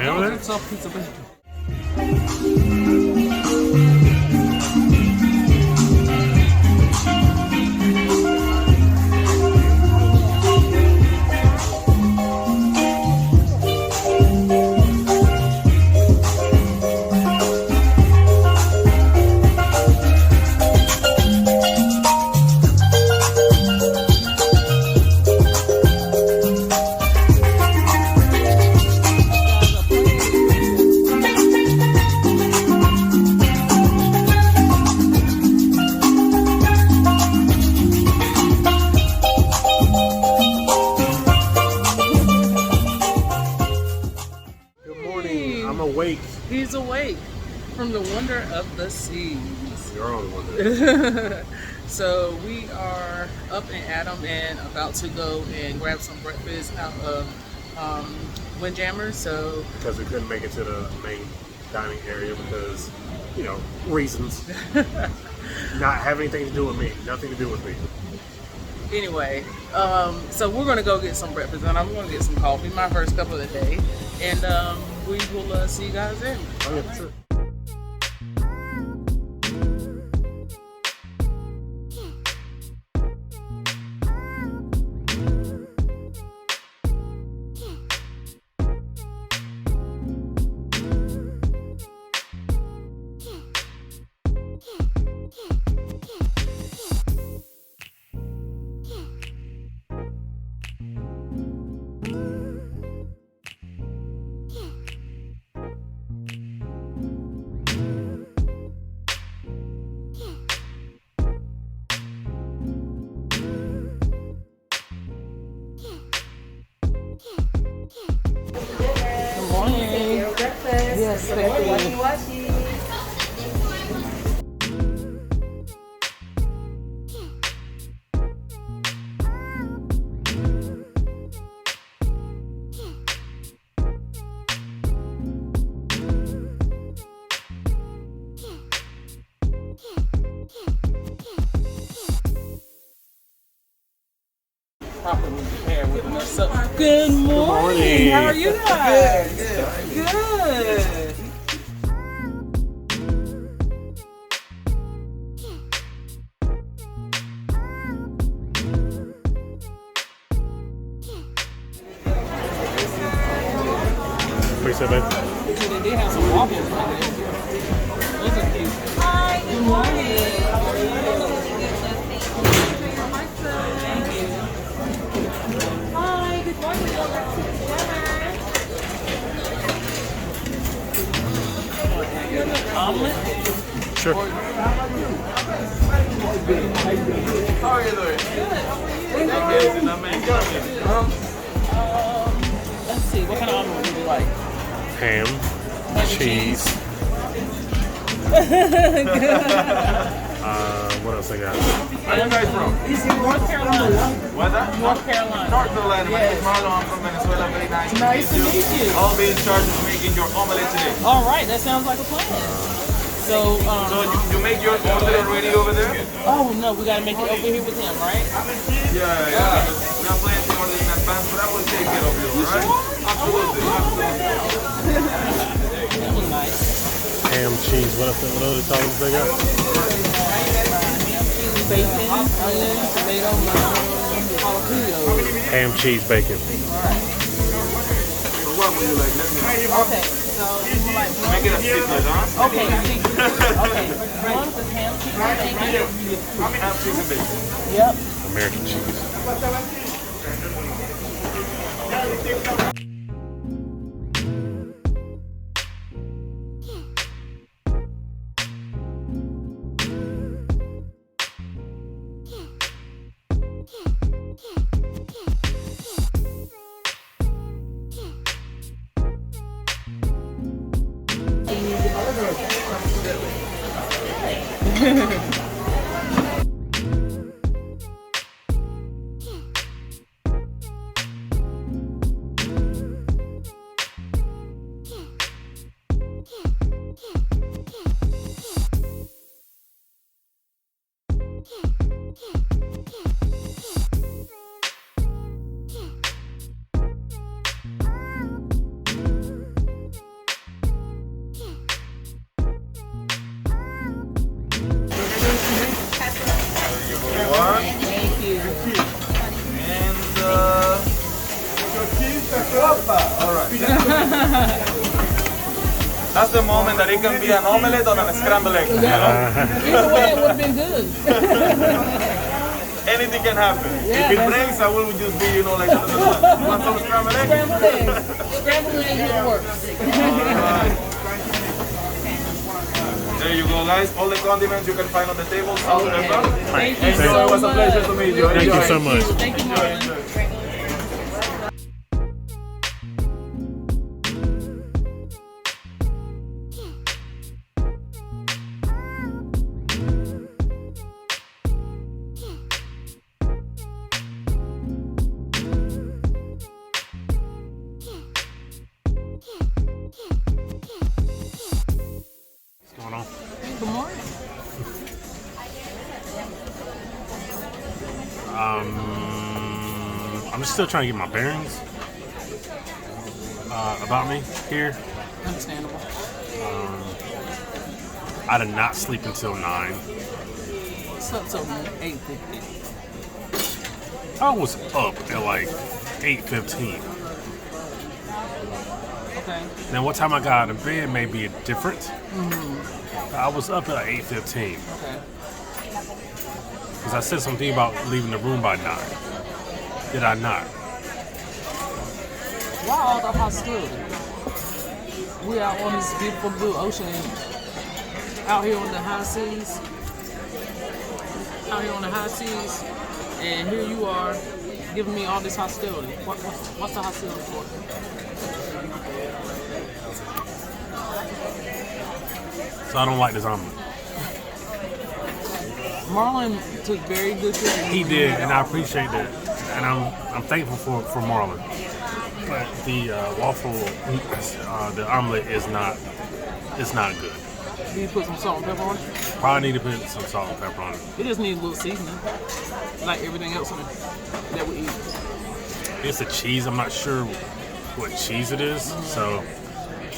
Hammer there? It's a piece of bacon. He's awake from the wonder of the seas. You're on wonder. So we are up and at 'em and about to go and grab some breakfast out of Windjammer. So because we couldn't make it to the main dining area because, you know, reasons. Not have anything to do with me. Nothing to do with me. Anyway, so we're gonna go get some breakfast and I'm gonna get some coffee, my first cup of the day, and we will see you guys there. Oh yeah, for sure. Yes, thank you. Properly prepared with enough stuff. Good morning. How are you guys? Good. Appreciate it, babe. They did have some waffles in there. Those are cute. Hi, good morning. How are you? Thank you. Hi, good morning. Omelet? Sure. How are you doing? Good. How are you? Let's see. What kind of omelet would you like? Ham, cheese. What else I got? Where are you guys from? North Carolina. What's that? North Carolina. North Carolina. My name is Marlon. I'm from Venezuela. Very nice. Nice to meet you. I'll be in charge of making your omelet today. All right, that sounds like a plan. So, So you make your omelet already over there? oh no, we gotta make it over here with him, right? Yeah. We are planning to order in advance, but I will take care of you, alright? Absolutely. That was nice. Ham, cheese. What other toppings they got? Bacon, onions, tomato, mushrooms, jalapeno. Ham, cheese, bacon. So what would you like? Let me know. Okay, so you would like Make it a secret, huh? okay, okay. One with ham, cheese, and bacon. Ham, cheese, and bacon. Yep. American cheese. All right. That's the moment that it can be an omelette or a scrambled egg. You know? Either way, it would have been good. Anything can happen. Yeah, If it breaks, I will just be, you know, like, you want some scrambled egg? Scrambled eggs. Scrambled eggs will work. There you go, guys. All the condiments you can find on the table. Okay. Thank you Enjoy. so It was a much. pleasure to meet you. Thank you Enjoy. so much. Thank you, Marlon. What's going on? Good morning. I'm just still trying to get my bearings about me here. Understandable. I did not sleep until 9. Slept till 8:50. I was up at like 8:15. Okay. Now, what time I got out of bed may be different. I was up at like 8:15 Okay. because I said something about leaving the room by 9. Did I not? Why all the hostility? We out on this beautiful blue ocean, out here on the high seas. Out here on the high seas, and here you are giving me all this hostility. What's the hostility for? So I don't like this omelet. Marlon took very good care of He you. did, and I appreciate that, and I'm thankful for Marlon. But the waffle, the omelet is not. It's not good. Do you put some salt and pepper on it? Probably need to put some salt and pepper on it. It just needs a little seasoning, like everything else that we eat. It's a cheese. I'm not sure what cheese it is, so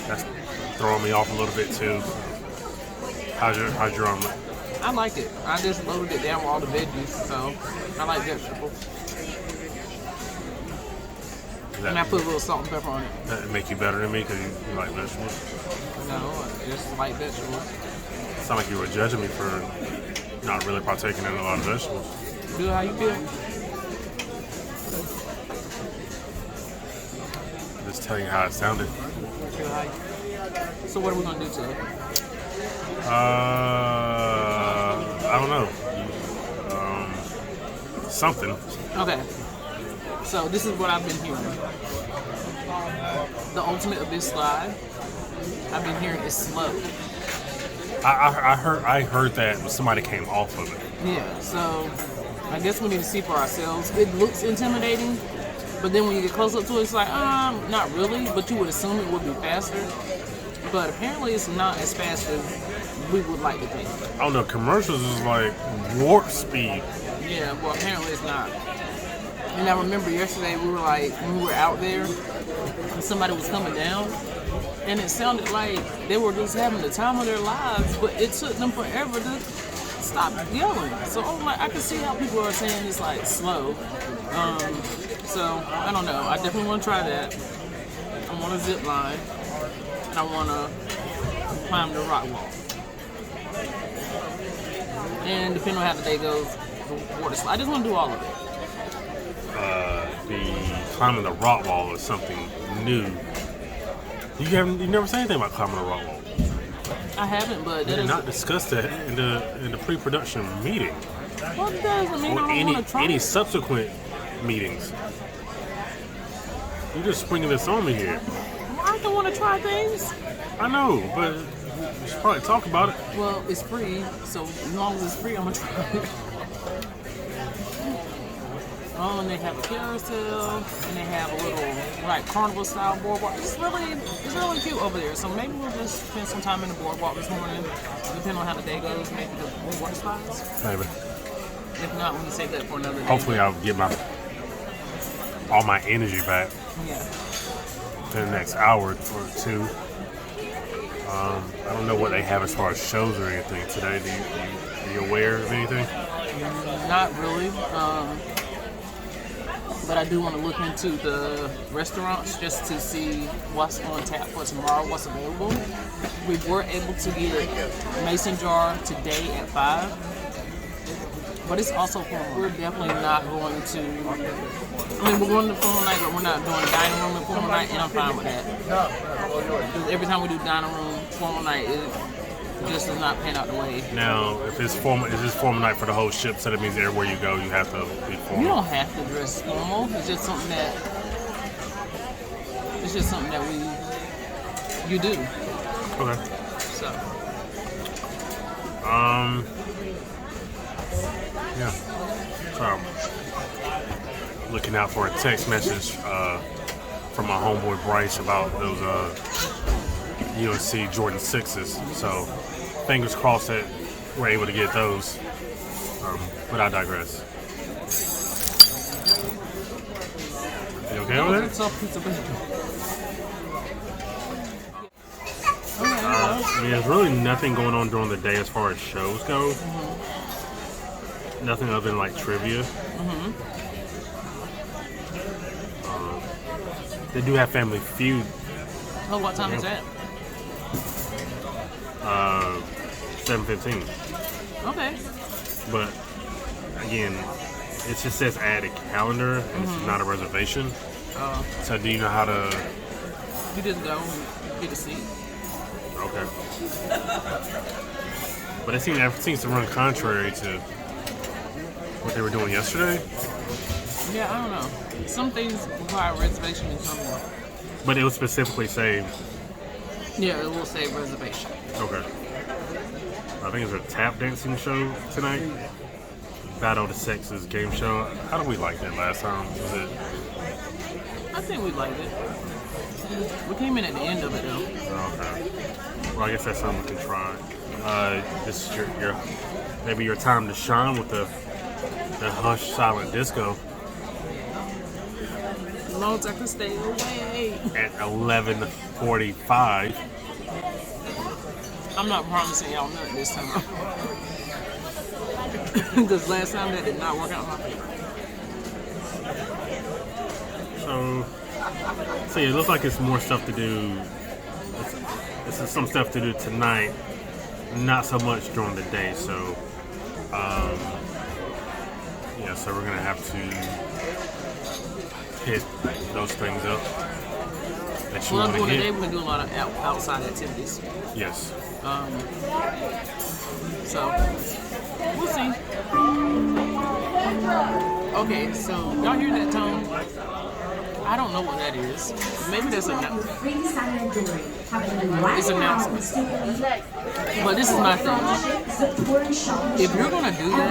that's throwing me off a little bit too. How's your omelet? I like it. I just loaded it down with all the veggies, so I like vegetables. And I put a little salt and pepper on it. That make you better than me because you like vegetables? No, I just like vegetables. It's not like you were judging me for not really partaking in a lot of vegetables. Do it how you feel. Just tell you how it sounded. Do it how you- So what are we gonna do today? I don't know. Something. Okay. So this is what I've been hearing. The ultimate abyss slide. I've been hearing is slow. I heard that somebody came off of it. Yeah. So I guess we need to see for ourselves. It looks intimidating, but then when you get close up to it, it's like, not really. But you would assume it would be faster. But apparently, it's not as fast as we would like to think. I don't know. Commercials is like warp speed. Yeah. Well, apparently it's not. And I remember yesterday we were like, when we were out there, and somebody was coming down, and it sounded like they were just having the time of their lives, but it took them forever to stop yelling. So I'm like, I can see how people are saying it's like slow. So I don't know. I definitely want to try that. I want to zip line, and I want to climb the rock wall. And depending on how the day goes, the water slide. I just want to do all of it. The climbing the rock wall is something new. You never said anything about climbing the rock wall. I haven't, but We that did is. not discuss that in the pre-production meeting Well, that doesn't mean or I don't want to try any it. subsequent meetings. You're just springing this on me here. Well, I don't want to try things. I know, but we should probably talk about it. Well, it's free, so as long as it's free, I'm gonna try it. Oh, and they have a carousel, and they have a little like carnival style boardwalk. It's really cute over there. So maybe we'll just spend some time in the boardwalk this morning. Depending on how the day goes, maybe the water slides. Maybe. If not, we can save that for another day. Hopefully, I'll get all my energy back Yeah. in the next hour or two. I don't know what they have as far as shows or anything today. Are you aware of anything? Not really. But but I do want to look into the restaurants just to see what's on tap for tomorrow, what's available. We were able to get mason jar today at 5, but it's also formal. We're definitely not going to, I mean, we're going to formal night, but we're not doing dining room and formal night, and I'm fine with that. Because every time we do dining room, formal night, it just does not pan out the way. Now, if it's formal, is this formal night for the whole ship? So that means everywhere you go, you have to be formal. You don't have to dress formal. It's just something that you do. Okay. So. Yeah. So, looking out for a text message from my homeboy Bryce about those UNC Jordan 6s. So, fingers crossed that we're able to get those. But I digress. You okay with that? It's all pizza bacon. There's really nothing going on during the day as far as shows go. Mm-hmm. Nothing other than like trivia. Mm-hmm. They do have Family Feud. Oh, what time is that? 7:15. Okay. But again, it just says add a calendar, and it's not a reservation. So do you know how to? You just go and get a seat. Okay. But it seems to run contrary to what they were doing yesterday. Yeah, I don't know. Some things require reservation and some don't. But it would specifically say. Yeah, it will say reservation. Okay. I think it's a tap dancing show tonight. Battle of the Sexes game show. How did we like that last time? Was it? I think we liked it. We came in at the end of it though. Okay. Well, I guess that's something we can try. This is your maybe your time to shine with the hush silent disco As long as I can stay away. at 11:45. I'm not promising y'all nothing this time. Because last time that did not work out in my favor. So yeah, it looks like it's more stuff to do. It's some stuff to do tonight, not so much during the day. So, yeah, so we're gonna have to hit those things up that you Well, want to during the day hit. we can do a lot of outside activities. Yes. So, we'll see. Okay, so y'all hear that tone? I don't know what that is. Maybe that's an announcement. It's an announcement. But this is my thing. If you're gonna do that,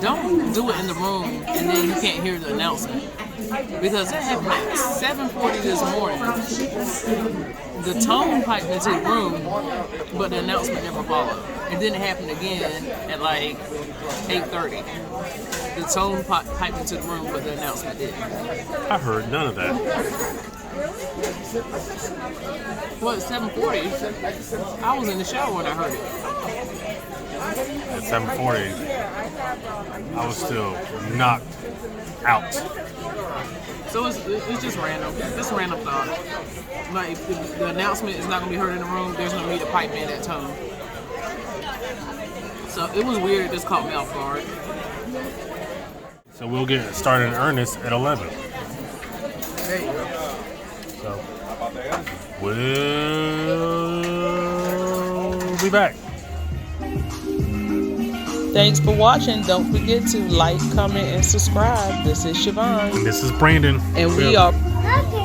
don't do it in the room and then you can't hear the announcement. Because that happened at 7:40 this morning. The tone piped into the room, but the announcement never followed. It didn't happen again at like 8:30. The tone piped into the room, but the announcement didn't. I heard none of that. Well, at 7:40, I was in the shower when I heard it. At 7:40, I was still knocked out. So it's just random. Just a random thought. Like, if the announcement is not going to be heard in the room, there's no need to pipe in that tone. So it was weird. It just caught me off guard. So we'll get started in earnest at 11. There you go. So we'll be back. Thanks for watching. Don't forget to like, comment, and subscribe. This is Siobhan. And this is Brandon. And we are... Okay.